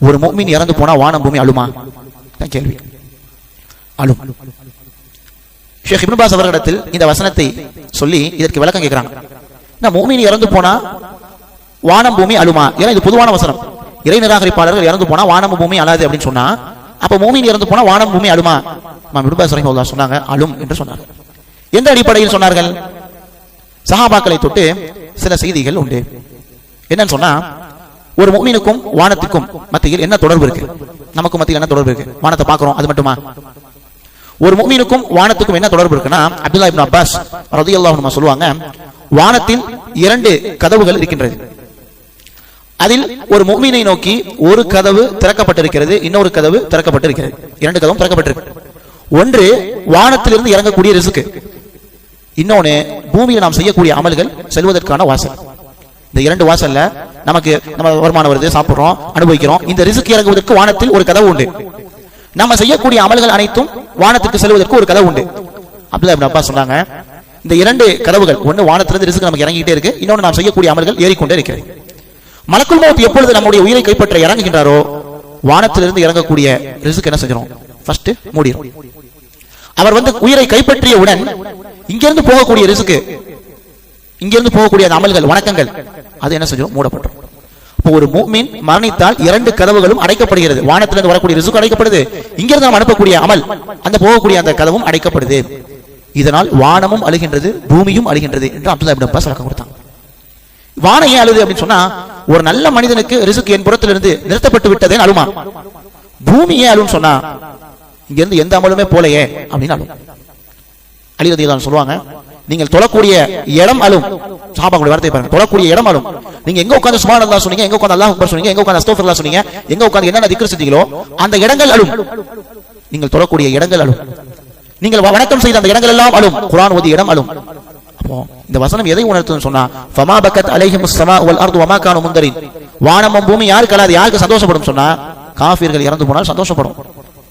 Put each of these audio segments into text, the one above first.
ஒரு முஃமின் இறந்து போனா வானம் பூமி அழுமா? தான் கேள்வி. அழும். ஷேக் இப்னு பாஸ் அவர்களிடத்தில் இந்த வசனத்தை சொல்லி இதற்கு விளக்கம் கேட்கிறாங்க. முஃமின் இறந்து போனா வானம் பூமி அழுமா? ஏன்னா இது பொதுவான வசனம். இறை நிராகரிப்பாளர்கள் இறந்து போனா வானம் பூமி அழாது அப்படின்னு சொன்னா, அப்ப முஃமின் இறந்து போனா வானம் பூமி அழுமா? இப்னு பாஸ் ரஹிமஹுல்லாஹ் சொன்னாங்க அழும் என்று சொன்னாங்க. எந்த அடிப்படையில் சொன்னார்கள்? சஹாபாக்களை தொட்டு சில செய்திகள் உண்டு. என்னன்னு சொன்னா, ஒரு முஃமினுக்கும் வானத்துக்கும் மத்தியில் என்ன தொடர்பு இருக்கு? நமக்கு மத்தியில் என்ன தொடர்பு இருக்கு? வானத்தை பார்க்கிறோம், அது மட்டுமா? ஒரு முஃமினுக்கும் வானத்துக்கும் என்ன தொடர்பு இருக்குன்னா, அப்துல்லாஹ் இப்னு அப்பாஸ் ரலியல்லாஹு அன்ஹு சொல்லுவாங்க, வானத்தில் 2 கதவுகள் இருக்கின்றது. அதில் ஒரு முஃமினை நோக்கி ஒரு கதவு திறக்கப்பட்டிருக்கிறது, இன்னொரு கதவு திறக்கப்பட்டிருக்கிறது. 2 கதவும் திறக்கப்பட்டிருக்கு. ஒன்று வானத்திலிருந்து இறங்கக்கூடிய ரிஸ்க், இன்னொன்னு பூமியில் நாம் செய்யக்கூடிய அமல்கள் செல்வதற்கான வாசல். இந்த 2 வாசல்ல நமக்கு நம்ம வருமானம் வருது, சாப்பிடுறோம், அனுபவிக்கிறோம். இந்த ரிஸ்க் இறங்குவதற்கு வானத்தில் ஒரு கதவு உண்டு. நம்ம செய்யக்கூடிய அமல்கள் அனைத்தும் வானத்துக்கு செல்வதற்கு ஒரு கதவு உண்டு. அப்துல்லாஹ் இப்னு அப்பாஸ் சொன்னாங்க, இந்த 2 கதவுகள், ஒன்னு வானத்திலிருந்து ரிஸ்க் நமக்கு இறங்கிட்டே இருக்கு, இன்னொன்னு நாம் செய்யக்கூடிய அமல்கள் ஏறிக்கொண்டே இருக்கிறது. மலக்குல் மௌத் எப்பொழுது நம்முடைய உயிரை கைப்பற்ற இறங்குகின்றாரோ, வானத்திலிருந்து இறங்கக்கூடிய ரிஸ்க் என்ன செஞ்சிடும்? ஃபர்ஸ்ட் மூடிடும். அவர் உயிரை கைப்பற்றியவுடன் இங்கிருந்து போகக்கூடிய ரிஸ்க், இங்கிருந்து போகக்கூடிய அமல்கள், வணக்கங்கள், அது என்ன செஞ்சிடும்? மூடப்படும். ஒரு முஃமின் மரணித்தால் 2 கதவுகளும் அடைக்கப்படுகிறது. வானத்திலிருந்து வரக்கூடிய ரிஸ்க் அடைக்கப்படுது, இங்கிருந்து நாம் அனுப்பக்கூடிய அமல், அந்த போகக்கூடிய அந்த கதவும் அடைக்கப்படுது. இதனால் வானமும் அழுகின்றது, பூமியும் அழுகின்றது என்று அப்துல்லாஹ் இப்னு அப்பாஸ் விளக்கம் கொடுத்தாங்க. வானம் ஏன் அழுது அப்படின்னு சொன்னா, ஒரு நல்ல மனிதனுக்கு ரிஸ்க் என் புறத்திலிருந்து நிறுத்தப்பட்டு விட்டதே அழுமா. பூமி ஏன் அழுன்னு சொன்னா, இங்கிருந்து எந்த அமலுமே போலையே அப்படின்னு அழும். அலி ரலியல்லாஹு அன்ஹு சொல்லுவாங்க, நீங்கள் தொழக்கூடிய இடம் அழும். சஹாபாக்களுடைய வார்த்தை பாருங்க, தொழக்கூடிய இடம் அழும். நீங்க எங்க உட்கார்ந்து சுப்ஹானல்லாஹ் சொன்னீங்க, எங்க உட்கார்ந்து அல்லாஹ் அக்பர் சொன்னீங்க, எங்க உட்கார்ந்து அஸ்தக்ஃபிருல்லாஹ் சொன்னீங்க, எங்க உட்கார்ந்து என்னென்ன திக்ர் செஞ்சீங்களோ அந்த இடங்கள் அழும். நீங்கள் தொழக்கூடிய இடங்கள் அழும். நீங்கள் வணக்கம் செய்த அந்த இடங்கள் எல்லாம் அழும். குர்ஆன் ஓதிய இடம் அழும். அப்போ இந்த வசனம் எதை உணர்த்துதுன்னு சொன்னா, ஃபமா பக்கத் அலைஹிமுஸ் ஸமாஉ வல் அர்து வமா கானு முந்தரின். வானமும் பூமி யாருக்கு அழாது, யாருக்கு சந்தோஷப்படும் சொன்னா, காஃபிர்கள் இறந்து போனால் சந்தோஷப்படும்,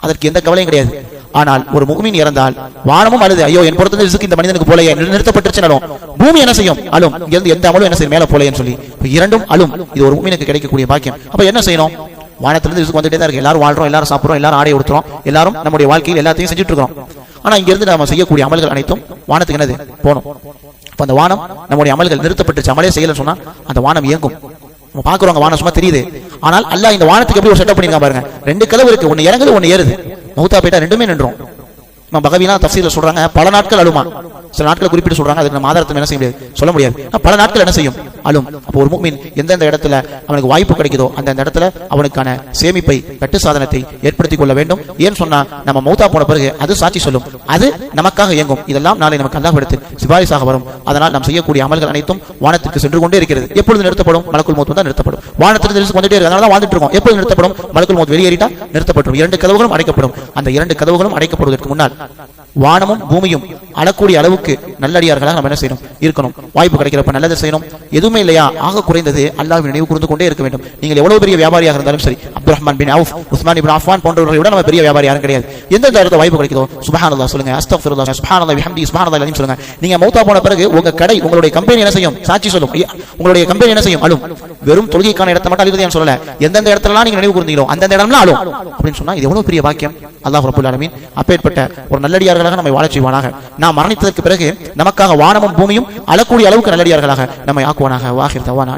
அதற்கு எந்த கவலையும் கிடையாது. ஆனால் ஒரு முஃமின் இறந்தால் வானமும் அழுது, ஐயோ என் புறத்துல ரிஸ்க் இந்த மனிதனுக்கு போலையே, நிறுத்தப்பட்டுச்சுனாலும் பூமி என்ன செய்யும்? அழும். இங்கிருந்து எந்த அமலும் என்ன செய்யும்? மேல போலையேன்னு சொல்லி இரண்டும் அழும். இது ஒரு முஃமினுக்கு கிடைக்கக்கூடிய பாக்கியம். அப்ப என்ன செய்யணும்? வானத்திலிருந்து ரிஸ்க் வந்துட்டே தான் இருக்கு. எல்லாரும் வாழ்றோம், எல்லாரும் சாப்பிடுறோம், எல்லாரும் ஆடை உடுத்துறோம், எல்லாரும் நம்முடைய வாழ்க்கையில் எல்லாத்தையும் செஞ்சுட்டு இருக்கோம். ஆனா இங்கிருந்து நம்ம செய்யக்கூடிய அமல்கள் அனைத்தும் வானத்துக்கு என்னது? போகணும். அப்ப அந்த வானம் நம்முடைய அமல்கள் நிறுத்தப்பட்டுச்சு, அமலே செய்யலன்னு சொன்னா அந்த வானம் இயங்கும். நம்ம பாக்குறோம், வானம் சும்மா தெரியுது. ஆனால் அல்லாஹ் இந்த வானத்துக்கு எப்படி ஒரு செட்டப் பண்ணிருக்கான் பாருங்க. 2 கதவு இருக்கு, ஒன்னு இறங்குது, ஒன்னு ஏறுது. மௌத்தா போயிட்டா 2மே நின்றோம். பகவீனா தஃசீர்ல சொல்றாங்க, பல நாட்கள் அழுமா. சில நாட்களை குறிப்பிட்டு சொல்றாங்க, அதுக்கு நம்ம ஆதாரத்தை என்ன செய்ய முடியாது, சொல்ல முடியாது. பல நாட்கள் என்ன செய்யும்? அழும். அப்போ ஒரு முஃமின் எந்தெந்த இடத்துல அவனுக்கு வாய்ப்பு கிடைக்குதோ அந்த இடத்துல அவனுக்கான சேமிப்பை, கட்டு சாதனத்தை ஏற்படுத்திக் கொள்ள வேண்டும். ஏன்னு சொன்னா, நம்ம மௌத்தா போன பிறகு அது சாட்சி சொல்லும், அது நமக்காக இயங்கும். இதெல்லாம் நாளை நமக்கு அல்லாஹ் இடத்தில் சிபாரிசாக வரும். அதனால் நாம் செய்யக்கூடிய அமல்கள் அனைத்தும் வானத்திற்கு சென்று கொண்டே இருக்கிறது. எப்பொழுது நிறுத்தப்படும்? மலக்குல் மௌத் தான் நிறுத்தப்படும். வானத்திற்கு ரிஸ்க் வந்துட்டே இருக்கு, அதனால தான் வாழ்ந்துட்டு இருக்கோம். எப்பொழுது நிறுத்தப்படும்? மலக்குல் மௌத் வெளியேறிட்டா நிறுத்தப்படும். 2 கதவுகளும் அடைக்கப்படும். அந்த 2 கதவுகளும் அடைக்கப்படுவதற்கு முன்னால் வானமும் பூமியும் அழக்கூடிய அளவுக்கு நல்லடியார்களாக நம்ம என்ன செய்யணும்? இருக்கணும். வாய்ப்பு கிடைக்கிறப்ப நல்லது செய்யணும். எதுவுமே இல்லையா, ஆக குறைந்தது அல்லாஹ்வை நினைவு கூர்ந்து கொண்டே இருக்க வேண்டும். நீங்கள் எவ்வளவு பெரிய வியாபாரியாக இருந்தாலும் சரி, அப்துல் ரஹ்மான் பின் அவுஃப், உஸ்மான் இப்னு அஃபான் போன்றவர்களை விட நம்ம பெரிய வியாபாரி யாரும் கிடையாது. எந்தெந்த இடத்துல வாய்ப்பு கிடைக்குதோ சுப்ஹானல்லாஹ் சொல்லுங்க, அஸ்தக்ஃபிருல்லாஹ், சுப்ஹானல்லாஹ் வபிஹம்தி, சுப்ஹானல்லாஹ் அலீம் சொல்லுங்க. நீங்க மௌத்தா போன பிறகு உங்க கடை, உங்களுடைய கம்பெனி என்ன செய்யும்? சாட்சி சொல்லும். உங்களுடைய கம்பெனி என்ன செய்யும்? அழும். வெறும் தொழுகைக்கான இடத்தை மட்டும் அழுது சொல்லல, எந்தெந்த இடத்துலலாம் நீங்க நினைவு கூர்ந்தீங்களோ அந்த இடம்லாம் அழும் அப்படின்னு சொன்னா, இது எவ்வளவு பெரிய பாக்கியம். அல்லாஹ் ரப்பல் ஆலமீன் அப்பேற்பட்ட ஒரு நல்லடியார்களாக நம்மை வாழ செய்வானாக. நாம் மரணித்ததற்கு பிறகு நமக்காக வானமும் பூமியும் அழக்கூடிய அளவுக்கு நல்லடியார்களாக நம்மை ஆக்குவானாக. வாஹிர் தவானா.